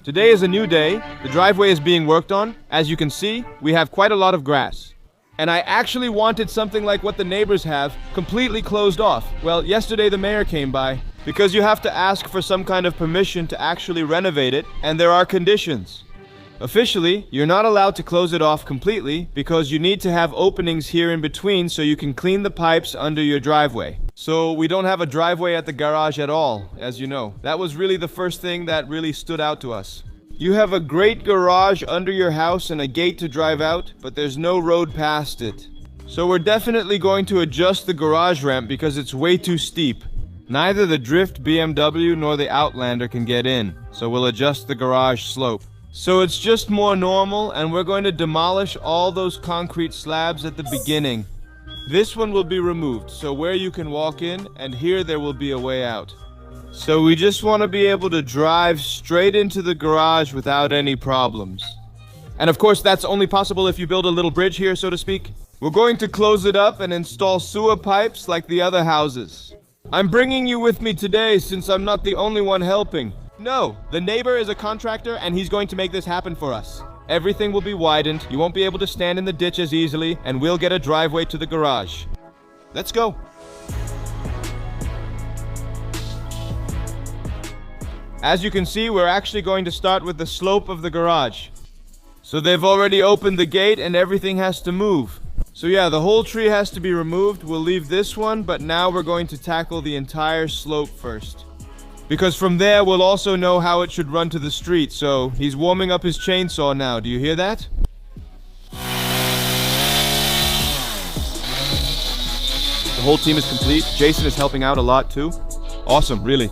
Today is a new day. The driveway is being worked on. As you can see, we have quite a lot of grass. And I actually wanted something like what the neighbors have, completely closed off. Well, yesterday the mayor came by, because you have to ask for some kind of permission to actually renovate it, and there are conditions. Officially, you're not allowed to close it off completely because you need to have openings here in between so you can clean the pipes under your driveway. So we don't have a driveway at the garage at all, as you know. That was really the first thing that really stood out to us. You have a great garage under your house and a gate to drive out, but there's no road past it. So we're definitely going to adjust the garage ramp because it's way too steep. Neither the Drift BMW nor the Outlander can get in, so we'll adjust the garage slope. So it's just more normal, and we're going to demolish all those concrete slabs at the beginning. This one will be removed, so where you can walk in, and here there will be a way out. So we just want to be able to drive straight into the garage without any problems. And of course, that's only possible if you build a little bridge here, so to speak. We're going to close it up and install sewer pipes like the other houses. I'm bringing you with me today since I'm not the only one helping. No, the neighbor is a contractor and he's going to make this happen for us. Everything will be widened, you won't be able to stand in the ditch as easily, and we'll get a driveway to the garage. Let's go. As you can see, we're actually going to start with the slope of the garage. So they've already opened the gate and everything has to move. So yeah, the whole tree has to be removed. We'll leave this one, but now we're going to tackle the entire slope first. Because from there, we'll also know how it should run to the street, so he's warming up his chainsaw now. Do you hear that? The whole team is complete. Jason is helping out a lot too. Awesome, really.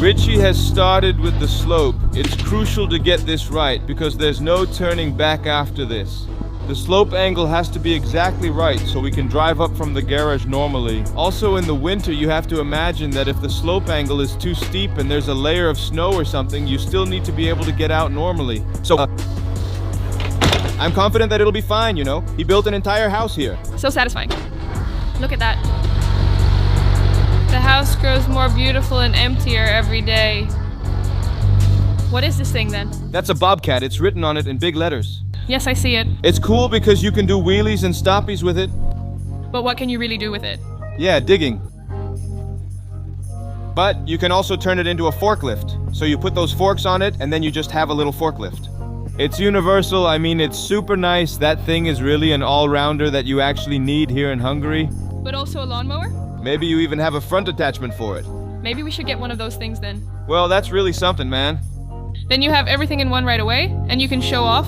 Richie has started with the slope. It's crucial to get this right because there's no turning back after this. The slope angle has to be exactly right so we can drive up from the garage normally. Also in the winter you have to imagine that if the slope angle is too steep and there's a layer of snow or something, you still need to be able to get out normally. So I'm confident that it'll be fine, you know. He built an entire house here. So satisfying. Look at that. The house grows more beautiful and emptier every day. What is this thing then? That's a bobcat. It's written on it in big letters. Yes, I see it. It's cool because you can do wheelies and stoppies with it. But what can you really do with it? Yeah, digging. But you can also turn it into a forklift. So you put those forks on it and then you just have a little forklift. It's universal. I mean, it's super nice. That thing is really an all-rounder that you actually need here in Hungary. But also a lawnmower? Maybe you even have a front attachment for it. Maybe we should get one of those things then. Well, that's really something, man. Then you have everything in one right away, and you can show off.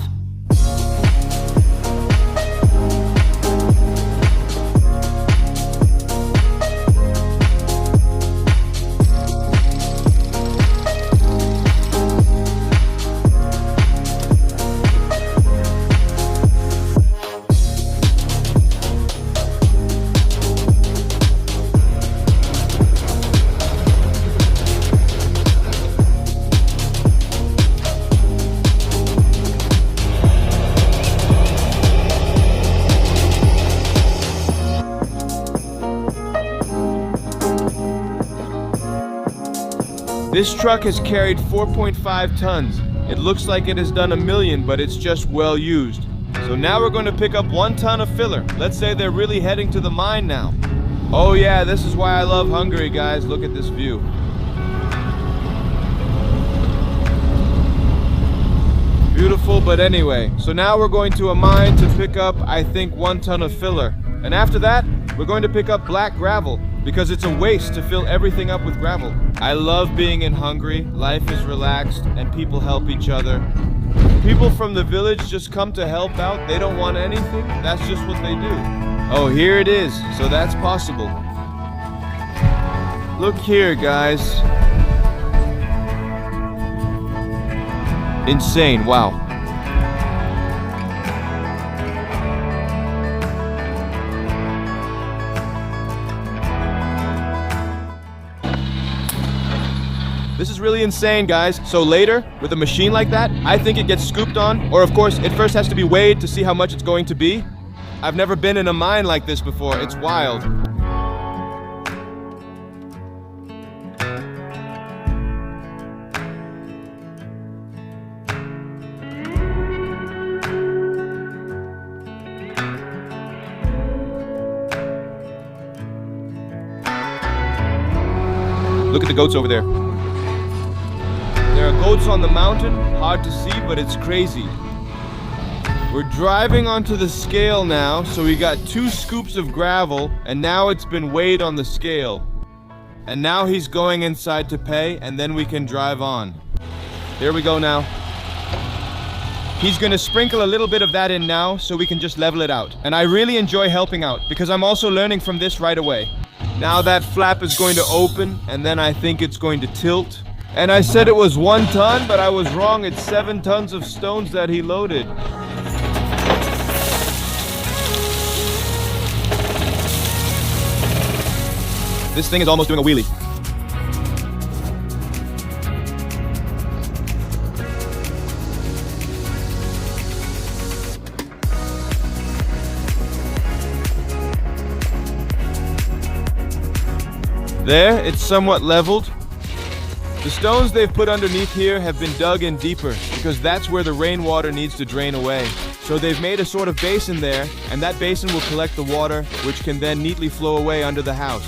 This truck has carried 4.5 tons. It looks like it has done 1 million, but it's just well used. So now we're going to pick up 1 ton of filler. Let's say they're really heading to the mine now. Oh yeah, this is why I love Hungary, guys. Look at this view. Beautiful, but anyway. So now we're going to a mine to pick up, I think, 1 ton of filler. And after that, we're going to pick up black gravel, because it's a waste to fill everything up with gravel. I love being in Hungary. Life is relaxed and people help each other. People from the village just come to help out. They don't want anything. That's just what they do. Oh, here it is. So that's possible. Look here, guys. Insane, wow. This is really insane, guys. So later, with a machine like that, I think it gets scooped on, or of course, it first has to be weighed to see how much it's going to be. I've never been in a mine like this before. It's wild. Look at the goats over there. There are goats on the mountain, hard to see, but it's crazy. We're driving onto the scale now, so we got 2 scoops of gravel, and now it's been weighed on the scale. And now he's going inside to pay, and then we can drive on. Here we go now. He's gonna sprinkle a little bit of that in now, so we can just level it out. And I really enjoy helping out, because I'm also learning from this right away. Now that flap is going to open, and then I think it's going to tilt. And I said it was 1 ton, but I was wrong. It's 7 tons of stones that he loaded. This thing is almost doing a wheelie. There, it's somewhat leveled. The stones they've put underneath here have been dug in deeper because that's where the rainwater needs to drain away. So they've made a sort of basin there, and that basin will collect the water, which can then neatly flow away under the house.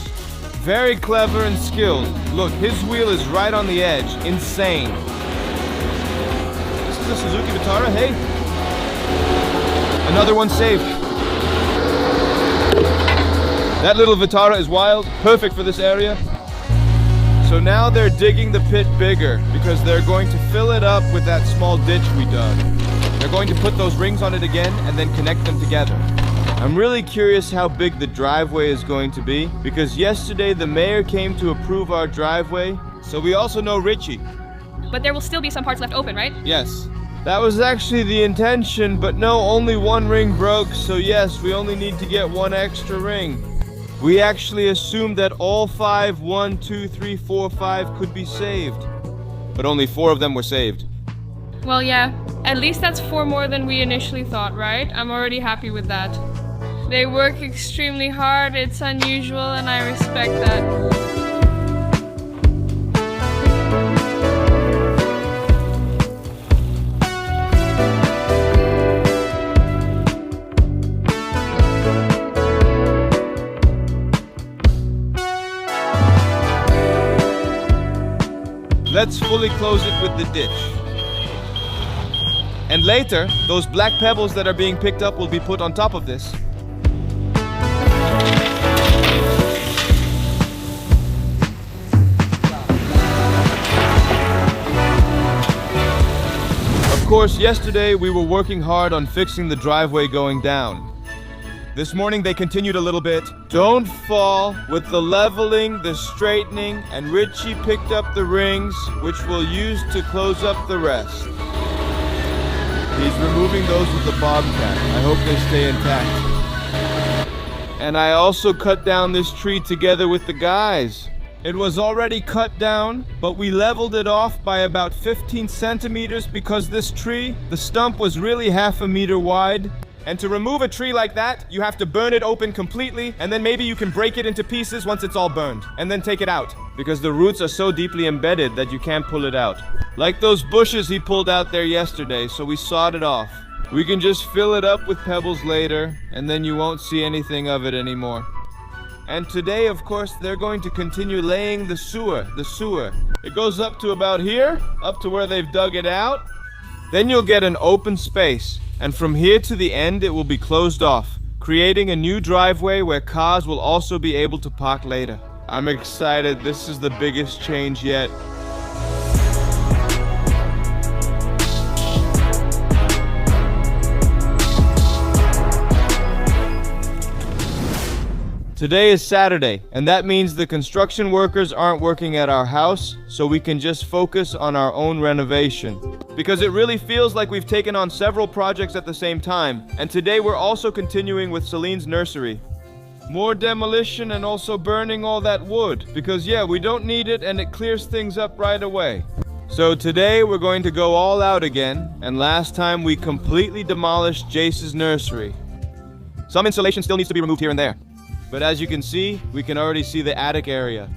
Very clever and skilled. Look, his wheel is right on the edge. Insane. This is a Suzuki Vitara, hey? Another one saved. That little Vitara is wild, perfect for this area. So now they're digging the pit bigger because they're going to fill it up with that small ditch we dug. They're going to put those rings on it again and then connect them together. I'm really curious how big the driveway is going to be because yesterday the mayor came to approve our driveway, so we also know Richie. But there will still be some parts left open, right? Yes. That was actually the intention, but no, only 1 ring broke, so yes, we only need to get 1 extra ring. We actually assumed that all 5, 1, 2, 3, 4, 5 could be saved. But only 4 of them were saved. Well, yeah. At least that's 4 more than we initially thought, right? I'm already happy with that. They work extremely hard, it's unusual, and I respect that. Let's fully close it with the ditch. And later, those black pebbles that are being picked up will be put on top of this. Of course, yesterday we were working hard on fixing the driveway going down. This morning they continued a little bit. Don't fall with the leveling, the straightening, and Richie picked up the rings, which we'll use to close up the rest. He's removing those with the bobcat. I hope they stay intact. And I also cut down this tree together with the guys. It was already cut down, but we leveled it off by about 15 centimeters because this tree, the stump was really half a meter wide. And to remove a tree like that, you have to burn it open completely, and then maybe you can break it into pieces once it's all burned, and then take it out, because the roots are so deeply embedded that you can't pull it out. Like those bushes he pulled out there yesterday, so we sawed it off. We can just fill it up with pebbles later, and then you won't see anything of it anymore. And today, of course, they're going to continue laying the sewer. It goes up to about here, up to where they've dug it out. Then you'll get an open space. And from here to the end, it will be closed off, creating a new driveway where cars will also be able to park later. I'm excited. This is the biggest change yet. Today is Saturday, and that means the construction workers aren't working at our house, so we can just focus on our own renovation. Because it really feels like we've taken on several projects at the same time, and today we're also continuing with Celine's nursery. More demolition and also burning all that wood, because yeah, we don't need it and it clears things up right away. So today we're going to go all out again, and last time we completely demolished Jace's nursery. Some insulation still needs to be removed here and there. But as you can see, we can already see the attic area.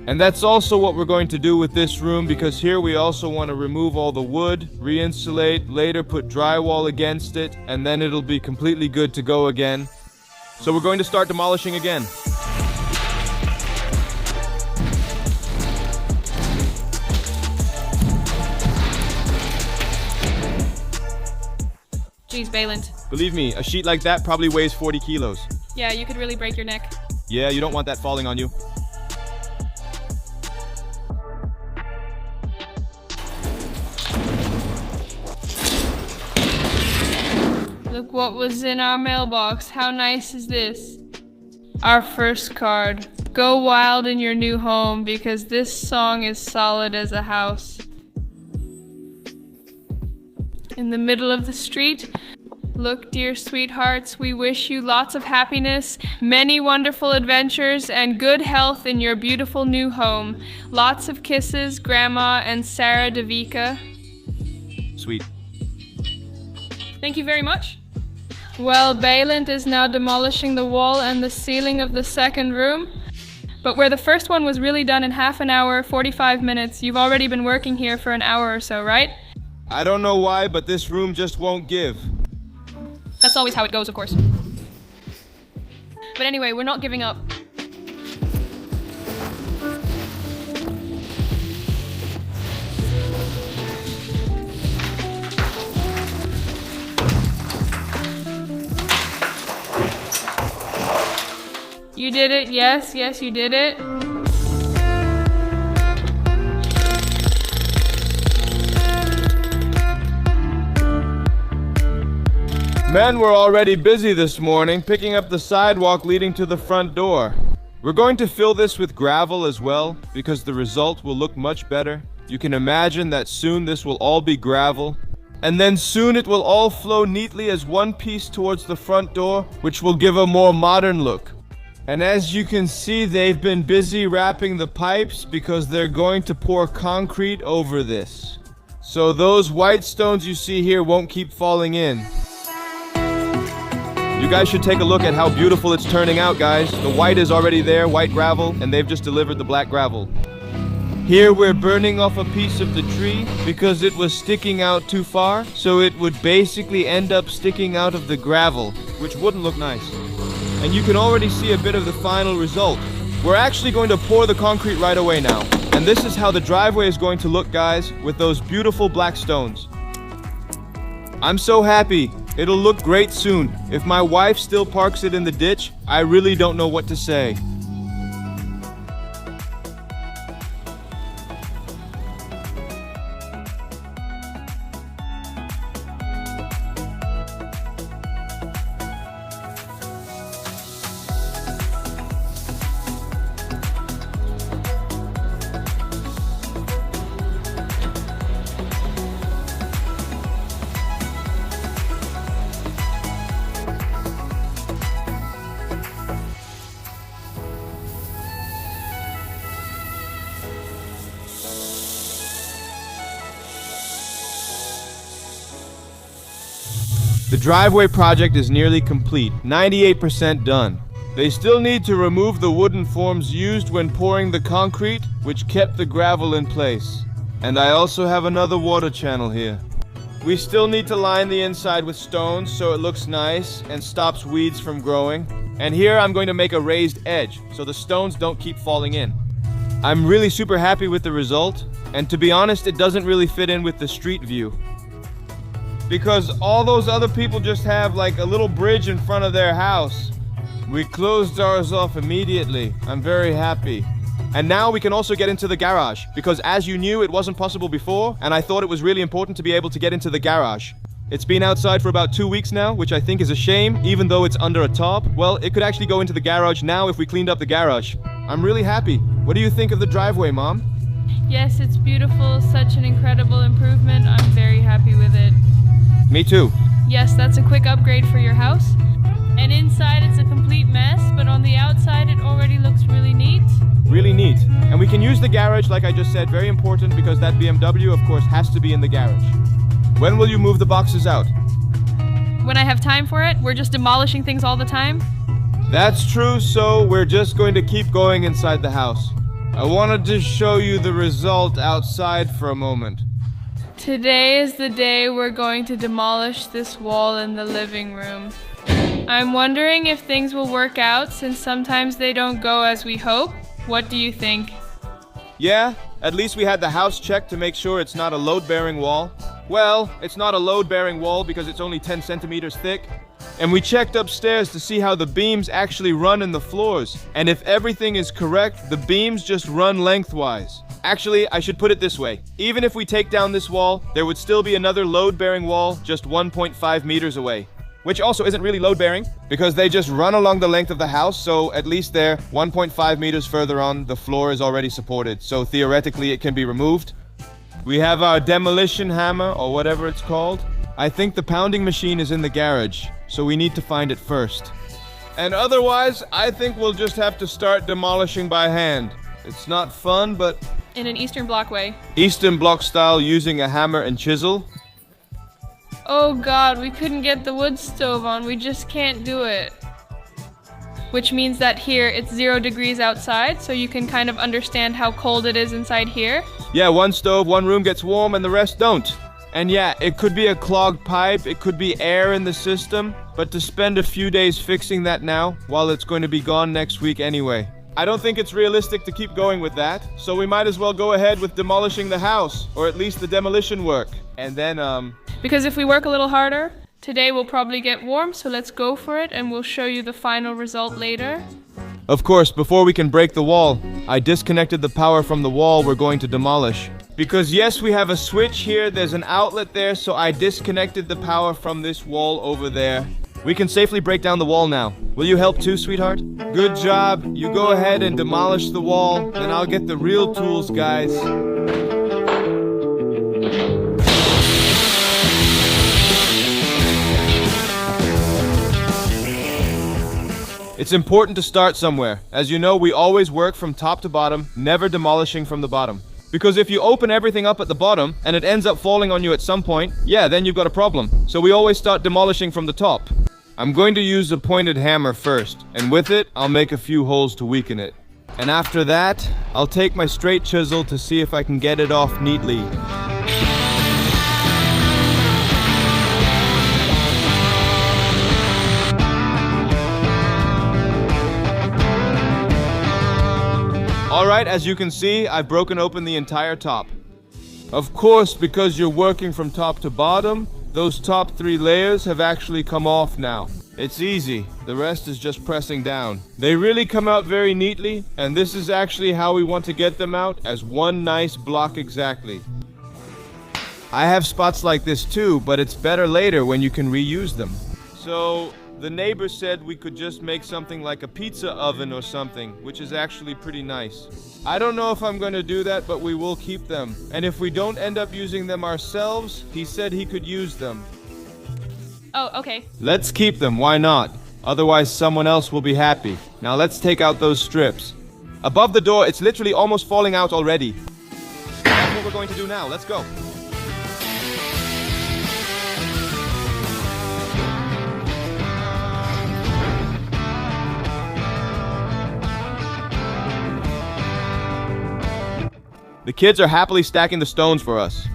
And that's also what we're going to do with this room, because here we also want to remove all the wood, re-insulate, later put drywall against it, and then it'll be completely good to go again. So we're going to start demolishing again. Jeez, Balint. Believe me, a sheet like that probably weighs 40 kilos. Yeah, you could really break your neck. Yeah, you don't want that falling on you. Look what was in our mailbox. How nice is this? Our first card. Go wild in your new home because this song is solid as a house. In the middle of the street. Look, dear sweethearts, we wish you lots of happiness, many wonderful adventures, and good health in your beautiful new home. Lots of kisses, Grandma and Sarah Devika. Sweet. Thank you very much. Well, Balint is now demolishing the wall and the ceiling of the second room. But where the first one was really done in half an hour, 45 minutes, you've already been working here for an hour or so, right? I don't know why, but this room just won't give. That's always how it goes, of course. But anyway, we're not giving up. You did it, yes, you did it. Men were already busy this morning picking up the sidewalk leading to the front door. We're going to fill this with gravel as well because the result will look much better. You can imagine that soon this will all be gravel. And then soon it will all flow neatly as one piece towards the front door, which will give a more modern look. And as you can see, they've been busy wrapping the pipes because they're going to pour concrete over this. So those white stones you see here won't keep falling in. You guys should take a look at how beautiful it's turning out, guys. The white is already there, white gravel, and they've just delivered the black gravel. Here we're burning off a piece of the tree because it was sticking out too far, so it would basically end up sticking out of the gravel, which wouldn't look nice. And you can already see a bit of the final result. We're actually going to pour the concrete right away now. And this is how the driveway is going to look, guys, with those beautiful black stones. I'm so happy. It'll look great soon. If my wife still parks it in the ditch, I really don't know what to say. The driveway project is nearly complete, 98% done. They still need to remove the wooden forms used when pouring the concrete, which kept the gravel in place. And I also have another water channel here. We still need to line the inside with stones so it looks nice and stops weeds from growing. And here I'm going to make a raised edge so the stones don't keep falling in. I'm really super happy with the result, and to be honest, it doesn't really fit in with the street view. Because all those other people just have like a little bridge in front of their house. We closed ours off immediately. I'm very happy. And now we can also get into the garage, because as you knew, it wasn't possible before, and I thought it was really important to be able to get into the garage. It's been outside for about 2 weeks now, which I think is a shame, even though it's under a top. Well, it could actually go into the garage now if we cleaned up the garage. I'm really happy. What do you think of the driveway, Mom? Yes, it's beautiful. Such an incredible improvement. I'm very happy with it. Me too. Yes, that's a quick upgrade for your house. And inside it's a complete mess, but on the outside it already looks really neat. Really neat. And we can use the garage, like I just said, very important, because that BMW, of course, has to be in the garage. When will you move the boxes out? When I have time for it. We're just demolishing things all the time. That's true, so we're just going to keep going inside the house. I wanted to show you the result outside for a moment. Today is the day we're going to demolish this wall in the living room. I'm wondering if things will work out, since sometimes they don't go as we hope. What do you think? Yeah, at least we had the house checked to make sure it's not a load-bearing wall. Well, it's not a load-bearing wall because it's only 10 centimeters thick. And we checked upstairs to see how the beams actually run in the floors. And if everything is correct, the beams just run lengthwise. Actually, I should put it this way. Even if we take down this wall, there would still be another load-bearing wall just 1.5 meters away. Which also isn't really load-bearing, because they just run along the length of the house, so at least they're 1.5 meters further on, the floor is already supported, so theoretically it can be removed. We have our demolition hammer, or whatever it's called. I think the pounding machine is in the garage, so we need to find it first. And otherwise, I think we'll just have to start demolishing by hand. It's not fun, but... In an Eastern Bloc way. Eastern Bloc style, using a hammer and chisel. Oh god, we couldn't get the wood stove on, we just can't do it. Which means that here it's 0 degrees outside, so you can kind of understand how cold it is inside here. Yeah, one stove, one room gets warm and the rest don't. And yeah, it could be a clogged pipe, it could be air in the system, but to spend a few days fixing that now, while it's going to be gone next week anyway. I don't think it's realistic to keep going with that, so we might as well go ahead with demolishing the house, or at least the demolition work. And then, Because if we work a little harder, today we'll probably get warm, so let's go for it and we'll show you the final result later. Of course, before we can break the wall, I disconnected the power from the wall we're going to demolish. Because yes, we have a switch here, there's an outlet there, so I disconnected the power from this wall over there. We can safely break down the wall now. Will you help too, sweetheart? Good job. You go ahead and demolish the wall, then I'll get the real tools, guys. It's important to start somewhere. As you know, we always work from top to bottom, never demolishing from the bottom. Because if you open everything up at the bottom, and it ends up falling on you at some point, yeah, then you've got a problem. So we always start demolishing from the top. I'm going to use a pointed hammer first, and with it, I'll make a few holes to weaken it. And after that, I'll take my straight chisel to see if I can get it off neatly. Alright, as you can see, I've broken open the entire top. Of course, because you're working from top to bottom, those top 3 layers have actually come off now. It's easy, the rest is just pressing down. They really come out very neatly, and this is actually how we want to get them out, as one nice block exactly. I have spots like this too, but it's better later when you can reuse them. So, the neighbor said we could just make something like a pizza oven or something, which is actually pretty nice. I don't know if I'm going to do that, but we will keep them. And if we don't end up using them ourselves, he said he could use them. Oh, okay. Let's keep them, why not? Otherwise someone else will be happy. Now let's take out those strips. Above the door, it's literally almost falling out already. That's what we're going to do now, let's go. The kids are happily stacking the stones for us.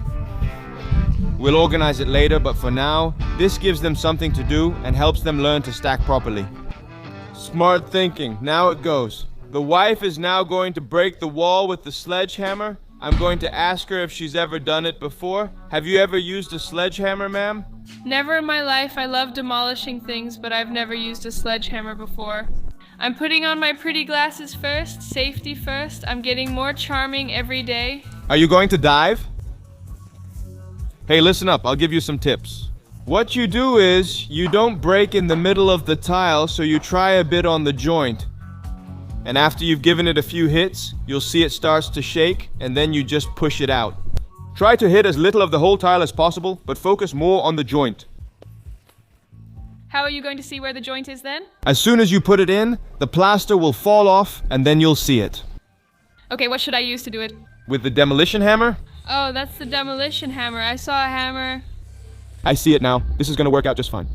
We'll organize it later, but for now, this gives them something to do and helps them learn to stack properly. Smart thinking. Now it goes. The wife is now going to break the wall with the sledgehammer. I'm going to ask her if she's ever done it before. Have you ever used a sledgehammer, ma'am? Never in my life. I love demolishing things, but I've never used a sledgehammer before. I'm putting on my pretty glasses first, safety first. I'm getting more charming every day. Are you going to dive? Hey, listen up, I'll give you some tips. What you do is, you don't break in the middle of the tile, so you try a bit on the joint. And after you've given it a few hits, you'll see it starts to shake, and then you just push it out. Try to hit as little of the whole tile as possible, but focus more on the joint. How are you going to see where the joint is then? As soon as you put it in, the plaster will fall off, and then you'll see it. Okay, what should I use to do it? With the demolition hammer? Oh, that's the demolition hammer. I saw a hammer. I see it now. This is going to work out just fine.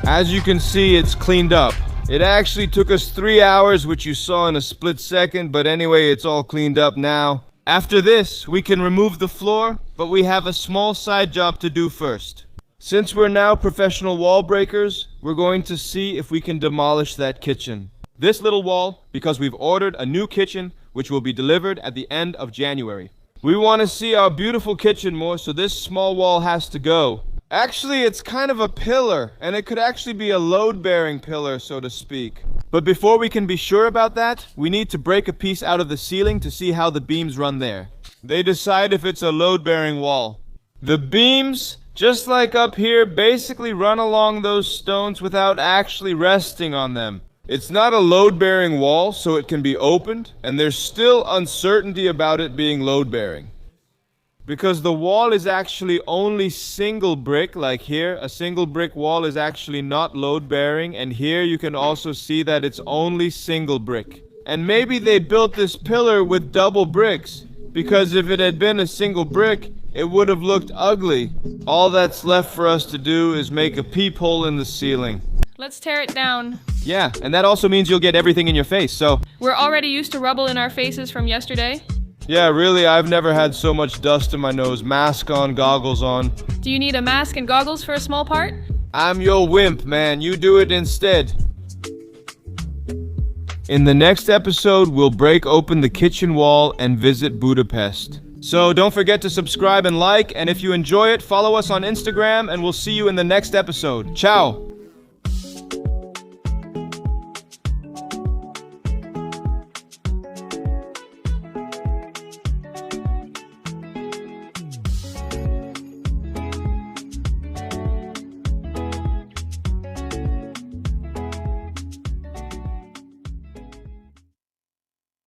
As you can see, it's cleaned up. It actually took us 3 hours, which you saw in a split second, but anyway, it's all cleaned up now. After this, we can remove the floor, but we have a small side job to do first. Since we're now professional wall breakers, we're going to see if we can demolish that kitchen. This little wall, because we've ordered a new kitchen, which will be delivered at the end of January. We want to see our beautiful kitchen more, so this small wall has to go. Actually, it's kind of a pillar, and it could actually be a load-bearing pillar, so to speak. But before we can be sure about that, we need to break a piece out of the ceiling to see how the beams run there. They decide if it's a load-bearing wall. The beams, just like up here, basically run along those stones without actually resting on them. It's not a load-bearing wall, so it can be opened, and there's still uncertainty about it being load-bearing. Because the wall is actually only single brick, like here, a single brick wall is actually not load-bearing, and here you can also see that it's only single brick. And maybe they built this pillar with double bricks, because if it had been a single brick, it would have looked ugly. All that's left for us to do is make a peephole in the ceiling. Let's tear it down. Yeah, and that also means you'll get everything in your face, so... We're already used to rubble in our faces from yesterday. Yeah, really, I've never had so much dust in my nose. Mask on, goggles on. Do you need a mask and goggles for a small part? I'm your wimp, man. You do it instead. In the next episode, we'll break open the kitchen wall and visit Budapest. So don't forget to subscribe and like, and if you enjoy it, follow us on Instagram, and we'll see you in the next episode. Ciao!